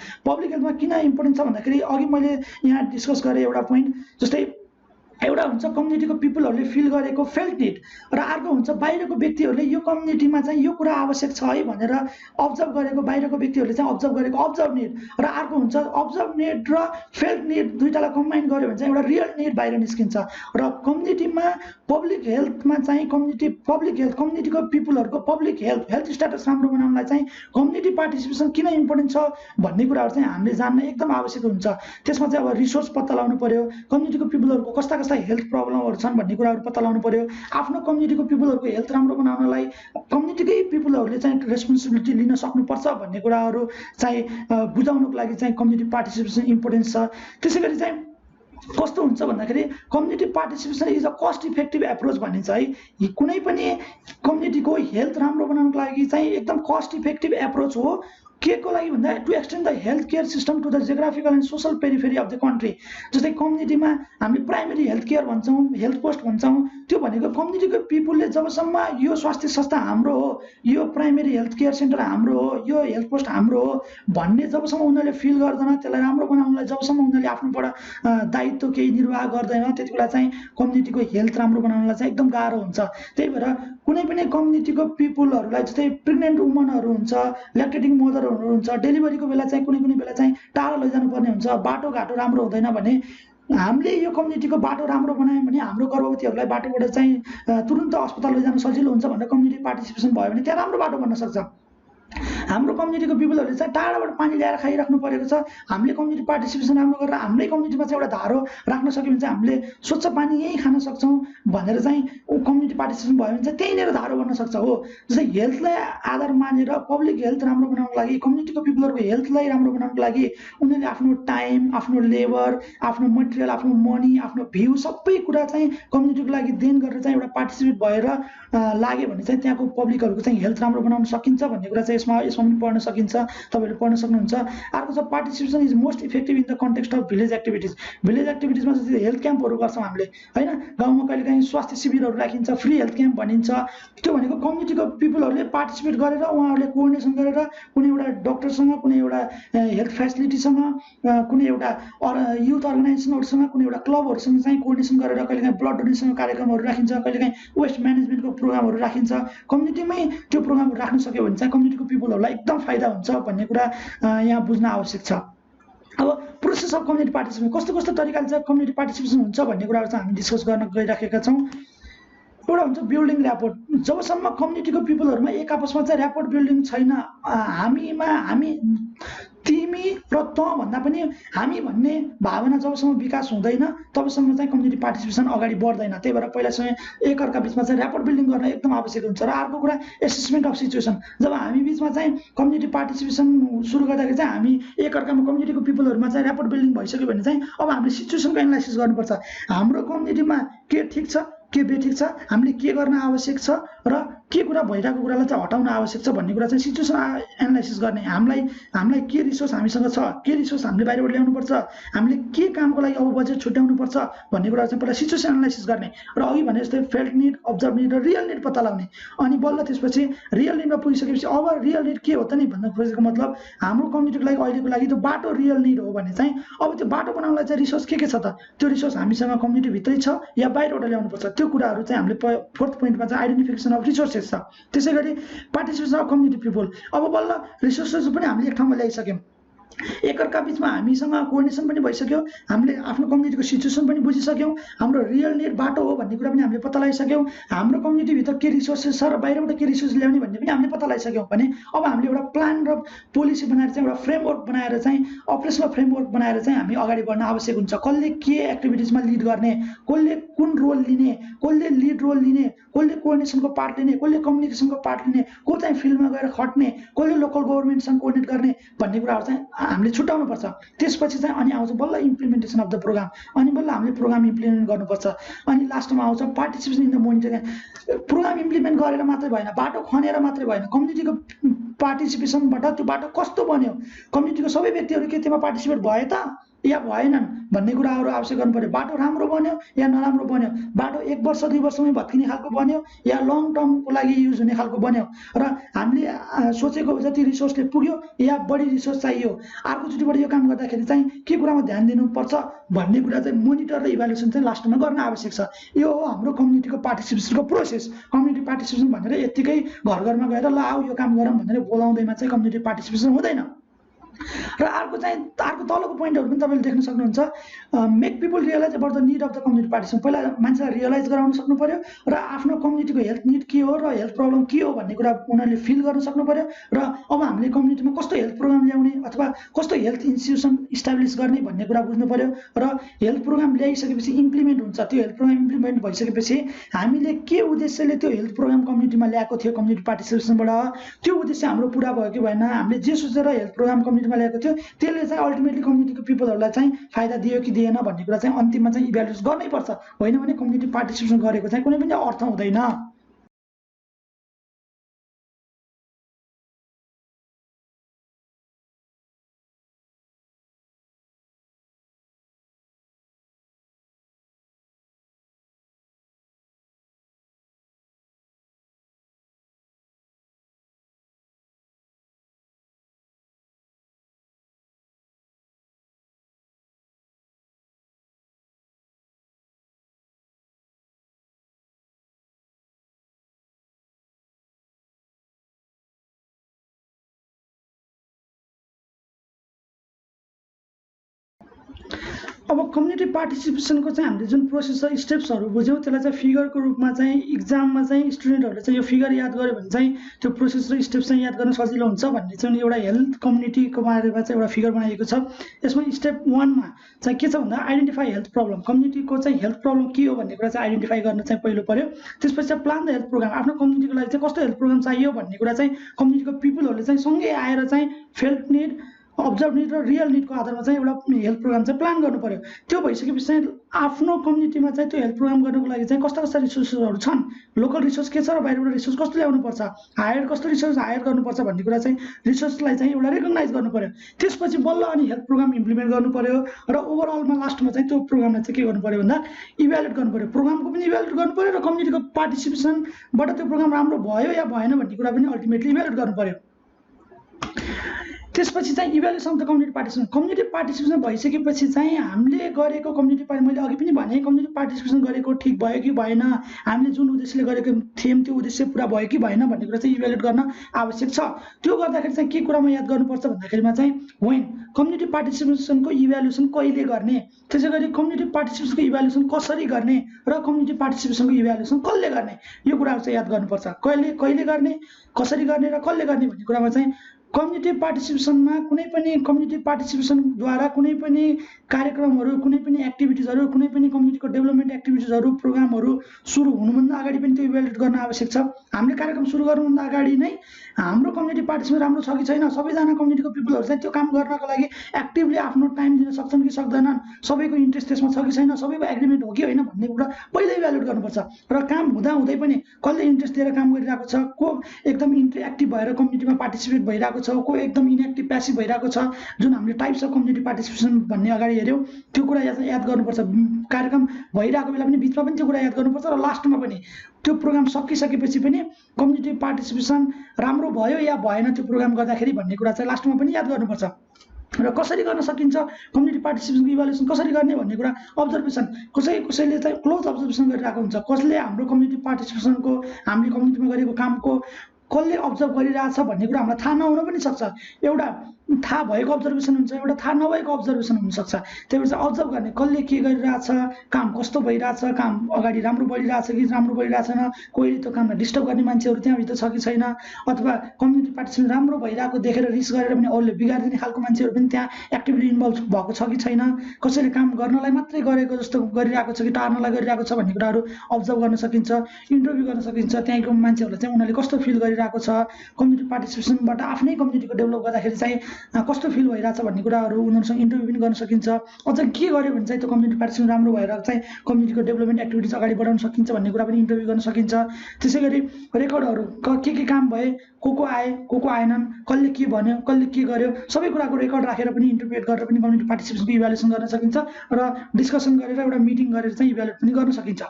किन इम्पोर्टेन्ट छ भन्दाखेरि अघि मैले यहाँ डिस्कस गरेँ एउटा पोइन्ट। जस्तै एउटा हुन्छ कम्युनिटीको पिपलहरूले फिल गरेको फेल्ट निड र अर्को हुन्छ बाहिरको व्यक्तिहरूले यो कम्युनिटीमा चाहिँ यो कुरा आवश्यक छ है भनेर अब्जर्भ गरेको बाहिरको व्यक्तिहरूले चाहिँ अब्जर्भ गरेको अब्जर्भ निड र अर्को हुन्छ अब्जर्भ निड र फेल्ट निड दुईटालाई कम्बाइन गर्यो भने चाहिँ एउटा रियल निड बाहिर निस्किन्छ। र कम्युनिटीमा पब्लिक हेल्थमा चाहिँ कम्युनिटीको पिपलहरूको पब्लिक हेल्थ स्ट्याटस राम्रो बनाउनलाई चाहिँ कम्युनिटी पार्टिसिपेसन किन इम्पोर्टेन्ट छ भन्ने कुराहरू चाहिँ हामीले जान्न एकदम आवश्यक हुन्छ। त्यसमा चाहिँ अब रिसोर्स पत्ता लगाउनु पर्यो, कम्युनिटीको पिपलहरूको कस्ता हेल्थ प्रब्लमहरू छन् भन्ने कुराहरू पत्ता लगाउनु पर्यो। आफ्नो कम्युनिटीको पिपलहरूको हेल्थ राम्रो बनाउनलाई कम्युनिटीकै पिपलहरूले चाहिँ रेस्पोन्सिबिलिटी लिन सक्नुपर्छ भन्ने कुराहरू चाहिँ बुझाउनुको लागि चाहिँ कम्युनिटी पार्टिसिपेसन इम्पोर्टेन्स छ। त्यसै गरी चाहिँ कस्तो हुन्छ भन्दाखेरि community participation is a cost effective approach भनिन्छ है। कुनै पनि कम्युनिटीको हेल्थ राम्रो बनाउनको लागि चाहिँ एकदम कस्ट इफेक्टिभ एप्रोच हो। के को लागि भन्दा to extend the health care system to the geographical and social periphery of the country. जस्तै कम्युनिटीमा हामीले प्राइमेरी हेल्थ केयर भन्छौँ, हेल्थ पोस्ट भन्छौँ, त्यो भनेको कम्युनिटीको पिपुलले जबसम्म यो स्वास्थ्य संस्था हाम्रो हो, यो प्राइमेरी हेल्थ केयर सेन्टर हाम्रो हो, यो हेल्थ पोस्ट हाम्रो हो भन्ने जबसम्म उनीहरूले फिल गर्दैन, त्यसलाई राम्रो बनाउनलाई जबसम्म उनीहरूले आफ्नोबाट दायित्व केही निर्वाह गर्दैन, त्यति बेला चाहिँ कम्युनिटीको हेल्थ राम्रो बनाउनलाई चाहिँ एकदम गाह्रो हुन्छ। त्यही भएर कुनै पनि कम्युनिटीको पिपुलहरूलाई जस्तै प्रेग्नेन्ट वुमनहरू हुन्छ, ल्याक्टेटिङ मदरहरू हुन्छ, डेलिभरीको बेला चाहिँ कुनै बेला चाहिँ टाढा लैजानु पर्ने हुन्छ, बाटोघाटो राम्रो हुँदैन भने हामीले यो कम्युनिटीको बाटो राम्रो बनायौँ भने हाम्रो गर्भवतीहरूलाई बाटोबाट चाहिँ तुरुन्त अस्पताल लैजान सजिलो हुन्छ भनेर कम्युनिटी पार्टिसिपेसन भयो भने त्यहाँ राम्रो बाटो बन्न सक्छ। हाम्रो कम्युनिटीको पिपलहरूले चाहिँ टाढाबाट पानी ल्याएर खाइराख्नु परेको छ, हामीले कम्युनिटी पार्टिसिपेसन राम्रो गरेर हाम्रै कम्युनिटीमा चाहिँ एउटा धारो राख्न सक्यो भने चाहिँ हामीले स्वच्छ पानी यहीँ खान सक्छौँ भनेर चाहिँ कम्युनिटी पार्टिसिपेसन भयो भने चाहिँ त्यहीँनिर धारो बन्न सक्छ हो। जस्तै हेल्थलाई आधार मानेर पब्लिक हेल्थ राम्रो बनाउनको लागि, कम्युनिटीको पिपलहरूको हेल्थलाई राम्रो बनाउनको लागि उनीहरूले आफ्नो टाइम, आफ्नो लेबर, आफ्नो मटेरियल, आफ्नो मनी, आफ्नो भ्यू सबै कुरा चाहिँ कम्युनिटीको लागि देन गरेर चाहिँ एउटा पार्टिसिपेट भएर लाग्यो भने चाहिँ त्यहाँको पब्लिकहरूको चाहिँ हेल्थ राम्रो बनाउन सकिन्छ भन्ने कुरा चाहिँ यसमा पनि पढ्न सकिन्छ, तपाईँहरूले पढ्न सक्नुहुन्छ। अर्को छ participation is most effective in the context of village activities. Village एक्टिभिटिजमा चाहिँ हेल्थ क्याम्पहरू गर्छौँ हामीले होइन, गाउँमा कहिलेकाहीँ स्वास्थ्य शिविरहरू राखिन्छ, फ्री हेल्थ क्याम्प भनिन्छ। त्यो भनेको कम्युनिटीको पिपलहरूले पार्टिसिपेट गरेर उहाँहरूले कोअर्डिनेसन गरेर कुनै एउटा डक्टरसँग, कुनै एउटा हेल्थ फेसिलिटीसँग, कुनै एउटा युथ अर्गनाइजेसनहरूसँग, कुनै एउटा क्लबहरूसँग चाहिँ कोअर्डिनेसन गरेर कहिलेकाहीँ ब्लड डोनेसनको कार्यक्रमहरू राखिन्छ, कहिलेकाहीँ वेस्ट म्यानेजमेन्टको प्रोग्रामहरू राखिन्छ। कम्युनिटीमै त्यो प्रोग्रामहरू राख्न सक्यो भने चाहिँ कम्युनिटीको पिपलहरूलाई एकदम फाइदा हुन्छ भन्ने कुरा यहाँ बुझ्न आवश्यक छ। अब प्रोसेस अफ कम्युनिटी पार्टिसिपेसन कस्तो कस्तो तरिकाले चाहिँ कम्युनिटी पार्टिसिपेसन हुन्छ भन्ने कुराहरू चाहिँ हामी डिस्कस गर्न गइराखेका छौँ। एउटा हुन्छ बिल्डिङ ऱ्यापोर्ट। जबसम्म कम्युनिटीको पिपलहरूमा एक आपसमा चाहिँ ऱ्यापोर्ट बिल्डिङ छैन, हामी तिमी र त भन्दा पनि हामी भन्ने भावना जबसम्म विकास हुँदैन तबसम्म चाहिँ कम्युनिटी पार्टिसिपेसन अगाडि बढ्दैन। त्यही भएर पहिला चाहिँ एकअर्का बिचमा चाहिँ ऱ्यापोर्ट बिल्डिङ गर्न एकदम आवश्यक हुन्छ। र अर्को कुरा एसेसमेन्ट अफ सिचुएसन। जब हामी बिचमा चाहिँ कम्युनिटी पार्टिसिपेसन सुरु गर्दाखेरि चाहिँ हामी एकअर्कामा कम्युनिटीको पिपलहरूमा चाहिँ ऱ्यापोर्ट बिल्डिङ भइसक्यो भने चाहिँ अब हामीले सिचुएसनको एनालाइसिस गर्नुपर्छ। हाम्रो कम्युनिटीमा के ठिक छ, के बेठिक छ, हामीले के गर्न आवश्यक छ र के कुरा भइरहेको कुरालाई चाहिँ हटाउन आवश्यक छ भन्ने कुरा चाहिँ सिचुएसन एनालाइसिस गर्ने। हामीलाई के रिसोर्स हामीसँग छ, के रिसोर्स हामीले बाहिरबाट ल्याउनुपर्छ, हामीले के कामको लागि अब बजेट छुट्याउनुपर्छ भन्ने कुरा चाहिँ पहिला सिचुएसन एनालाइसिस गर्ने र अघि भने जस्तै फेल्ट निड, अब्जर्भ निड र रियल निड पत्ता लगाउने। अनि बल्ल त्यसपछि रियल निडमा पुगिसकेपछि अब रियल निड के हो त नि भन्न खोजेको मतलब हाम्रो कम्युनिटीको लागि अहिलेको लागि त्यो बाटो रियल निड हो भने चाहिँ अब त्यो बाटो बनाउनलाई चाहिँ रिसोर्स के छ त, त्यो रिसोर्स हामीसँग कम्युनिटीभित्रै छ या बाहिरबाट ल्याउनुपर्छ। त्यो कुराहरू चाहिँ हामीले फोर्थ पोइन्टमा चाहिँ आइडेन्टिफिकेसन अफ रिसोर्सेस छ। त्यसै गरी पार्टिसिपेसन अफ कम्युनिटी पिपल। अब बल्ल रिसोर्सेस पनि हामीले एक ठाउँमा ल्याइसक्यौँ, एकअर्का बिचमा हामीसँग कोअर्डिनेसन पनि भइसक्यो, हामीले आफ्नो कम्युनिटीको सिचुएसन पनि बुझिसक्यौँ, हाम्रो रियल निड बाटो हो भन्ने कुरा पनि हामीले पत्ता लगाइसक्यौँ, हाम्रो कम्युनिटीभित्र के रिसोर्सेस छ र बाहिरबाट के रिसोर्स ल्याउने भन्ने पनि हामीले पत्ता लगाइसक्यौँ भने अब हामीले एउटा प्लान र पोलिसी बनाएर चाहिँ एउटा फ्रेमवर्क बनाएर चाहिँ अपरेसनल फ्रेमवर्क बनाएर चाहिँ हामी अगाडि बढ्न आवश्यक हुन्छ। कसले के एक्टिभिटिजमा लिड गर्ने, कसले कुन रोल लिने, कसले लिड रोल लिने, कसले कोअर्डिनेसनको पार्ट लिने, कसले कम्युनिकेसनको पार्ट लिने, को चाहिँ फिल्डमा गएर खट्ने, कसले लोकल गभर्मेन्टसँग कोअर्डिनेट गर्ने भन्ने कुराहरू चाहिँ हामीले छुट्याउनु पर्छ। त्यसपछि चाहिँ अनि आउँछ बल्ल इम्प्लिमेन्टेसन अफ द प्रोग्राम, अनि बल्ल हामीले प्रोग्राम इम्प्लिमेन्ट गर्नुपर्छ। अनि लास्टमा आउँछ participation in the monitoring. Programme implement गरेर मात्रै भएन, बाटो खनेर मात्रै भएन, कम्युनिटीको पार्टिसिपेसनबाट त्यो बाटो कस्तो बन्यो, कम्युनिटीको सबै व्यक्तिहरू के त्यसमा पार्टिसिपेट भए त या भएनन् भन्ने कुराहरू आवश्यक गर्नु पर्यो। बाटो राम्रो बन्यो या नराम्रो बन्यो, बाटो 1 वर्ष 2 वर्षमै भत्किने खालको बन्यो या लङ टर्मको लागि युज हुने खालको बन्यो, र हामीले सोचेको जति रिसोर्सले पुग्यो या बढी रिसोर्स चाहियो, अर्कोचोटिबाट यो काम गर्दाखेरि चाहिँ के कुरामा ध्यान दिनुपर्छ भन्ने कुरा चाहिँ मोनिटर र इभ्यालुएसन चाहिँ लास्टमा गर्न आवश्यक छ। यो हो हाम्रो कम्युनिटीको पार्टिसिपेसनको प्रोसेस। कम्युनिटी पार्टिसिपेसन भनेर यत्तिकै घर घरमा गएर ल आऊ यो काम गरौँ भनेर बोलाउँदैमा चाहिँ कम्युनिटी पार्टिसिपेसन हुँदैन। र अर्को तलको पोइन्टहरू पनि तपाईँले देख्न सक्नुहुन्छ। Make people realise about the need of the community participation. पहिला मान्छेलाई रियलाइज गराउन सक्नु पर्यो र आफ्नो कम्युनिटीको हेल्थ निड के हो र हेल्थ प्रब्लम के हो भन्ने कुरा उनीहरूले फिल गर्न सक्नु पर्यो। र अब हामीले कम्युनिटीमा कस्तो हेल्थ प्रोग्राम ल्याउने अथवा कस्तो हेल्थ इन्स्टिट्युसन इस्टाब्लिस गर्ने भन्ने कुरा बुझ्नु पर्यो। र हेल्थ प्रोग्राम ल्याइसकेपछि इम्प्लिमेन्ट हुन्छ, त्यो हेल्थ प्रोग्राम इम्प्लिमेन्ट भइसकेपछि हामीले के उद्देश्यले त्यो हेल्थ प्रोग्राम कम्युनिटीमा ल्याएको थियो कम्युनिटी पार्टिसिपेसनबाट, त्यो उद्देश्य हाम्रो पुरा भयो कि भएन, हामीले जे सोचेर हेल्थ प्रोग्राम कम्युनिटीमा ल्याएको थियो त्यसले चाहिँ अल्टिमेटली कम्युनिटीको पिपलहरूलाई चाहिँ फाइदा दियो कि दिएन भन्ने कुरा चाहिँ अन्तिममा चाहिँ इभ्यालुएट गर्नै पर्छ। होइन भने कम्युनिटी पार्टिसिपेसन गरेको चाहिँ कुनै पनि अर्थ हुँदैन। अब कम्युनिटी पार्टिसिपेसनको चाहिँ हामीले जुन प्रोसेस र स्टेप्सहरू बुझ्यौँ त्यसलाई चाहिँ फिगरको रूपमा चाहिँ इक्जाममा चाहिँ स्टुडेन्टहरूले चाहिँ यो फिगर याद गर्यो भने चाहिँ त्यो प्रोसेस र स्टेप्स चाहिँ याद गर्न सजिलो हुन्छ भन्ने चाहिँ एउटा हेल्थ कम्युनिटीको बारेमा चाहिँ एउटा फिगर बनाइएको छ। यसमा स्टेप 1मा चाहिँ के छ भन्दा आइडेन्टिफाई हेल्थ प्रब्लम। कम्युनिटीको चाहिँ हेल्थ प्रब्लम के हो भन्ने कुरा चाहिँ आइडेन्टिफाई गर्न चाहिँ पहिलो पर्यो। त्यसपछि चाहिँ प्लान द हेल्थ प्रोग्राम। आफ्नो कम्युनिटीको लागि चाहिँ कस्तो हेल्थ प्रोग्राम चाहियो भन्ने कुरा चाहिँ कम्युनिटीको पिपलहरूले चाहिँ सँगै आएर चाहिँ फेल्ट निड, अब्जर्भ निड र रियल निडको आधारमा चाहिँ एउटा हेल्थ प्रोग्राम चाहिँ प्लान गर्नु पर्यो। त्यो भइसकेपछि चाहिँ आफ्नो कम्युनिटीमा चाहिँ त्यो हेल्थ प्रोग्राम गर्नको लागि चाहिँ कस्ता कस्ता रिसोर्सहरू छन्, लोकल रिसोर्स के छ र बाहिरबाट रिसोर्स कस्तो ल्याउनुपर्छ, कस्तो रिसोर्स हायर गर्नुपर्छ भन्ने कुरा चाहिँ रिसोर्सलाई चाहिँ एउटा रेकगनाइज गर्नु पर्यो। त्यसपछि बल्ल अनि हेल्थ प्रोग्राम इम्प्लिमेन्ट गर्नु पर्यो र ओभरअलमा लास्टमा चाहिँ त्यो प्रोग्रामलाई चाहिँ के गर्नु पर्यो भन्दा इभ्यालुएट गर्नु पर्यो। प्रोग्रामको पनि इभ्यालुएट गर्नु पर्यो र कम्युनिटीको पार्टिसिपेसनबाट त्यो प्रोग्राम राम्रो भयो या भएन भन्ने कुरा पनि अल्टिमेटली इभ्यालुएट गर्नु पर्यो। त्यसपछि चाहिँ evaluation of the community participation भइसकेपछि चाहिँ हामीले गरेको मैले अघि पनि भने कम्युनिटी पार्टिसिपेसन गरेको ठिक भयो कि भएन, हामीले जुन उद्देश्यले गरेको थियौँ त्यो उद्देश्य पुरा भयो कि भएन भन्ने कुरा चाहिँ इभ्यालुएट गर्न आवश्यक छ। त्यो गर्दाखेरि चाहिँ के कुरामा याद गर्नुपर्छ भन्दाखेरिमा चाहिँ वेन कम्युनिटी पार्टिसिपेसनको इभ्यालुएसन कहिले गर्ने, त्यसै गरी कम्युनिटी पार्टिसिपेसनको इभ्यालुएसन कसरी गर्ने र कम्युनिटी पार्टिसिपेसनको इभ्यालुएसन कसले गर्ने, यो कुराहरू चाहिँ याद गर्नुपर्छ। कहिले गर्ने, कसरी गर्ने र कसले गर्ने भन्ने कुरामा चाहिँ कम्युनिटी पार्टिसिपेसनमा कुनै पनि कम्युनिटी पार्टिसिपेसनद्वारा कुनै पनि कार्यक्रमहरू, कुनै पनि एक्टिभिटिजहरू, कुनै पनि कम्युनिटीको डेभलपमेन्ट एक्टिभिटिजहरू, प्रोग्रामहरू सुरु हुनुभन्दा अगाडि पनि त्यो इभ्यालुएट गर्न आवश्यक छ। हामीले कार्यक्रम सुरु गर्नुभन्दा अगाडि नै हाम्रो कम्युनिटी पार्टिसिपेसन राम्रो छ कि छैन, सबैजना कम्युनिटीको पिपलहरू चाहिँ त्यो काम गर्नको लागि एक्टिभली आफ्नो टाइम दिन सक्छन् कि सक्दैनन्, सबैको इन्ट्रेस्ट त्यसमा छ कि छैन, सबैको एग्रिमेन्ट हो कि होइन भन्ने कुरा पहिल्यै इभ्यालुएट गर्नुपर्छ। र काम हुँदै पनि कसले इन्ट्रेस्ट दिएर काम गरिरहेको छ, को एकदम एक्टिभ भएर कम्युनिटीमा पार्टिसिपेट भइरहेको छ, को एकदम इनएक्टिभ प्यासिभ भइरहेको छ, जुन हामीले टाइप्स अफ कम्युनिटी पार्टिसिपेसन भन्ने अगाडि हेऱ्यौँ त्यो कुरा याद गर्नुपर्छ। कार्यक्रम भइरहेको बेला पनि बिचमा पनि त्यो कुरा याद गर्नुपर्छ र लास्टमा पनि त्यो प्रोग्राम सकिसकेपछि पनि कम्युनिटी पार्टिसिपेसन राम्रो भयो या भएन त्यो प्रोग्राम गर्दाखेरि भन्ने कुरा चाहिँ लास्टमा पनि याद गर्नुपर्छ। र कसरी गर्न सकिन्छ कम्युनिटी पार्टिसिपेसनको इभ्यालुएसन कसरी गर्ने भन्ने कुरा अब्जर्भेसन, कसैले चाहिँ क्लोज अब्जर्भेसन गरिरहेको हुन्छ, कसले हाम्रो कम्युनिटी पार्टिसिपेसनको हामीले कम्युनिटीमा गरेको कामको कसले अब्जर्भ गरिरहेछ भन्ने कुरा हामीलाई थाहा नहुन पनि सक्छ। एउटा थाहा भएको अब्जर्भेसन हुन्छ, एउटा थाहा नभएको अब्जर्भेसन हुनसक्छ। त्यही भएर चाहिँ अब्जर्भ गर्ने कसले के गरिरहेछ, काम कस्तो भइरहेछ, काम अगाडि राम्रो बढिरहेछ कि राम्रो बढिरहेको छैन, कोही त्यो कामलाई डिस्टर्ब गर्ने मान्छेहरू त्यहाँभित्र छ कि छैन, अथवा कम्युनिटी पार्टिसिपेसन राम्रो भइरहेको देखेर रिस गरेर पनि अरूले बिगारिदिने खालको मान्छेहरू पनि त्यहाँ एक्टिभली इन्भल्भ भएको छ कि छैन, कसैले काम गर्नलाई मात्रै गरेको जस्तो गरिरहेको छ कि टार्नलाई गरिरहेको छ भन्ने कुराहरू अब्जर्भ गर्न सकिन्छ, इन्टरभ्यू गर्न सकिन्छ। त्यहाँको मान्छेहरूलाई चाहिँ उनीहरूले कस्तो फिल गरिरहेको छ, कम्युनिटी पार्टिसिपेसनबाट आफ्नै कम्युनिटीको डेभलप गर्दाखेरि चाहिँ कस्तो फिल भइरहेछ भन्ने कुराहरू उनीहरूसँग इन्टरभ्यू पनि गर्न सकिन्छ। अझ के गर्यो भने चाहिँ त्यो कम्युनिटी पार्टिसिपेसन राम्रो भएर चाहिँ कम्युनिटीको डेभलपमेन्ट एक्टिभिटिज अगाडि बढाउन सकिन्छ भन्ने कुरा पनि इन्टरभ्यू गर्न सकिन्छ। त्यसै गरी रेकर्डहरू के काम भए, को आए, को आएनन्, कसले के भन्यो, कसले के गर्यो, सबै कुराको रेकर्ड राखेर पनि इन्टरप्रेट गरेर पनि कम्युनिटी पार्टिसिपेसनको इभ्यालुएसन गर्न सकिन्छ र डिस्कसन गरेर एउटा मिटिङ गरेर चाहिँ इभ्यालुएट पनि गर्न सकिन्छ।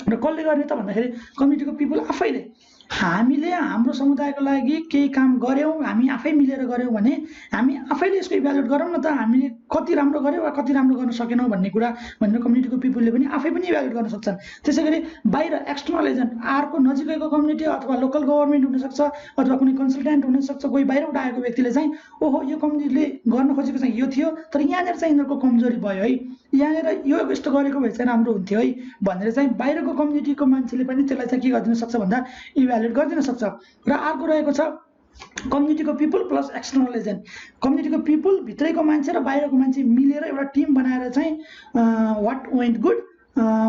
र कसले गर्ने त भन्दाखेरि कम्युनिटीको पिपल आफैले। हामीले हाम्रो समुदायको लागि केही काम गऱ्यौँ, हामी आफै मिलेर गऱ्यौँ भने हामी आफैले यसको इभ्यालुएट गरौँ न त, हामीले कति राम्रो गऱ्यौँ वा कति राम्रो गर्न सकेनौँ भन्ने कुरा भनेर कम्युनिटीको पिपलले पनि आफै पनि इभ्यालुएट गर्न सक्छन्। त्यसै गरी बाहिर एक्सटर्नल एजेन्ट अर्को नजिकैको कम्युनिटी अथवा लोकल गभर्मेन्ट हुनसक्छ अथवा कुनै कन्सल्टेन्ट हुनसक्छ, कोही बाहिरबाट आएको व्यक्तिले चाहिँ ओहो यो कम्युनिटीले गर्न खोजेको चाहिँ यो थियो तर यहाँनिर चाहिँ यिनीहरूको कमजोरी भयो है, यहाँनिर यो यस्तो गरेको भए चाहिँ राम्रो हुन्थ्यो है भनेर चाहिँ बाहिरको कम्युनिटीको मान्छेले पनि त्यसलाई चाहिँ के गरिदिन सक्छ भन्दा इभ्यालुएट गरिदिन सक्छ। र अर्को रहेको छ कम्युनिटीको पिपल प्लस एक्सटर्नल एजेन्ट। कम्युनिटीको पिपल भित्रैको मान्छे र बाहिरको मान्छे मिलेर एउटा टिम बनाएर चाहिँ what went good,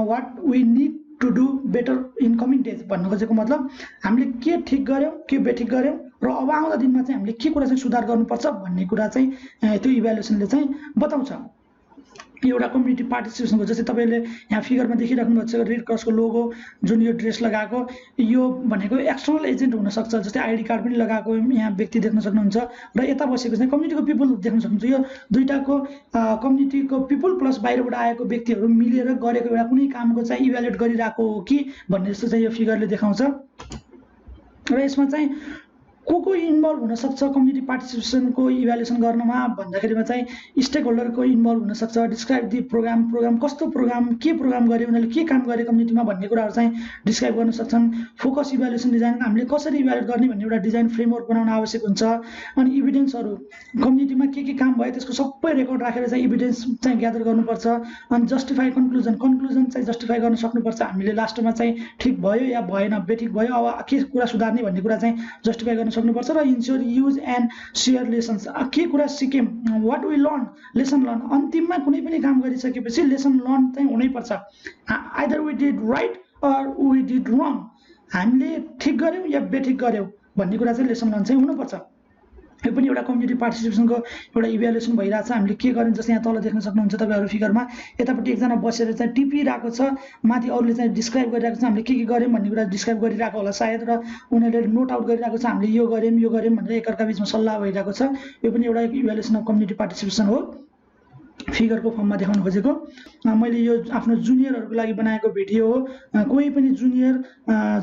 what we need to do better in coming days भन्नु खोजेको मतलब हामीले के ठिक गऱ्यौँ, के बेठिक गऱ्यौँ र अब आउँदा दिनमा चाहिँ हामीले के कुरा चाहिँ सुधार गर्नुपर्छ भन्ने कुरा चाहिँ त्यो इभ्यालुएसनले चाहिँ बताउँछ। एउटा कम्युनिटी पार्टिसिपेसनको जस्तै तपाईँले यहाँ फिगरमा देखिराख्नु भएको छ रेड क्रसको लोगो जुन यो ड्रेस लगाएको, यो भनेको एक्सटर्नल एजेन्ट हुनसक्छ, जस्तै आइडी कार्ड पनि लगाएको यहाँ व्यक्ति देख्न सक्नुहुन्छ र यता बसेको चाहिँ कम्युनिटीको पिपल देख्न सक्नुहुन्छ। यो दुईटाको कम्युनिटीको पिपल प्लस बाहिरबाट आएको व्यक्तिहरू मिलेर गरेको एउटा कुनै कामको चाहिँ इभ्यालुएट गरिरहेको हो कि भन्ने जस्तो चाहिँ यो फिगरले देखाउँछ। र यसमा चाहिँ को इन्भल्भ हुनसक्छ कम्युनिटी पार्टिसिपेसनको इभ्यालुएसन गर्नमा भन्दाखेरिमा चाहिँ स्टेक होल्डरको इन्भल्भ हुनसक्छ। डिस्क्राइब दि प्रोग्राम कस्तो प्रोग्राम, के प्रोग्राम गऱ्यो, उनीहरूले के काम गरे कम्युनिटीमा भन्ने कुराहरू चाहिँ डिस्क्राइब गर्न सक्छन्। फोकस इभ्यालुएसन डिजाइन हामीले कसरी इभ्यालुएट गर्ने भन्ने एउटा डिजाइन फ्रेमवर्क बनाउन आवश्यक हुन्छ। अनि इभिडेन्सहरू कम्युनिटीमा के काम भयो त्यसको सबै रेकर्ड राखेर चाहिँ इभिडेन्स चाहिँ ग्यादर गर्नुपर्छ। अनि जस्टिफाई कन्क्लुजन चाहिँ जस्टिफाई गर्न सक्नुपर्छ हामीले लास्टमा चाहिँ ठिक भयो या भएन, बेठिक भयो, अब के कुरा सुधार्ने भन्ने कुरा चाहिँ जस्टिफाई गर्न सक्नुपर्छ। र ensure use and share lessons, के कुरा सिक्यौँ, what we learn, lesson learn. अन्तिममा कुनै पनि काम गरिसकेपछि लेसन लर्न चाहिँ हुनैपर्छ। Either we did right or we did wrong, हामीले ठिक गऱ्यौँ या बेठिक गऱ्यौँ भन्ने कुरा चाहिँ लेसन लर्न चाहिँ हुनुपर्छ। यो पनि एउटा कम्युनिटी पार्टिसिपेसनको एउटा इभ्यालुएसन भइरहेछ। हामीले के गर्यौँ जस्तै यहाँ तल देख्न सक्नुहुन्छ तपाईँहरू फिगरमा, यतापट्टि एकजना बसेर चाहिँ टिपिरहेको छ, माथि अरूले चाहिँ डिस्क्राइब गरिरहेको छ, हामीले के गर्यौँ भन्ने कुरा डिस्क्राइब गरिरहेको होला सायद, र उनीहरूले नोट आउट गरिरहेको छ हामीले यो गर्यौँ भनेर एकअर्का बिचमा सल्लाह भइरहेको छ। यो पनि एउटा इभ्यालुएसन अफ कम्युनिटी पार्टिसिपेसन हो फिगरको फर्ममा देखाउन खोजेको। मैले यो आफ्नो जुनियरहरूको लागि बनाएको भिडियो हो। कोही पनि जुनियर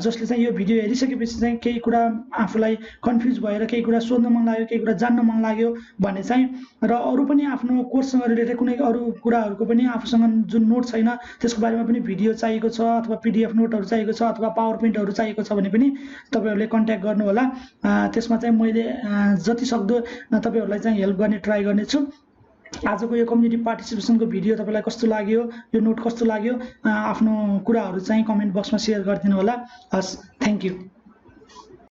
जसले चाहिँ यो भिडियो हेरिसकेपछि चाहिँ केही कुरा आफूलाई कन्फ्युज भएर केही कुरा सोध्न मन लाग्यो, केही कुरा जान्न मन लाग्यो भने चाहिँ, र अरू पनि आफ्नो कोर्ससँग रिलेटेड कुनै अरू कुराहरूको पनि आफूसँग जुन नोट छैन त्यसको बारेमा पनि भिडियो चाहिएको छ, अथवा PDF नोटहरू चाहिएको छ, अथवा पावर पोइन्टहरू चाहिएको छ भने पनि तपाईँहरूले कन्ट्याक्ट गर्नुहोला। त्यसमा चाहिँ मैले जति सक्दो तपाईँहरूलाई चाहिँ हेल्प गर्ने ट्राई गर्नेछु। आजको यो कम्युनिटी पार्टिसिपेसनको भिडियो तपाईँलाई कस्तो लाग्यो, यो नोट कस्तो लाग्यो, आफ्नो कुराहरू चाहिँ कमेन्ट बक्समा सेयर गरिदिनु होला। हस्, थ्याङ्क यू।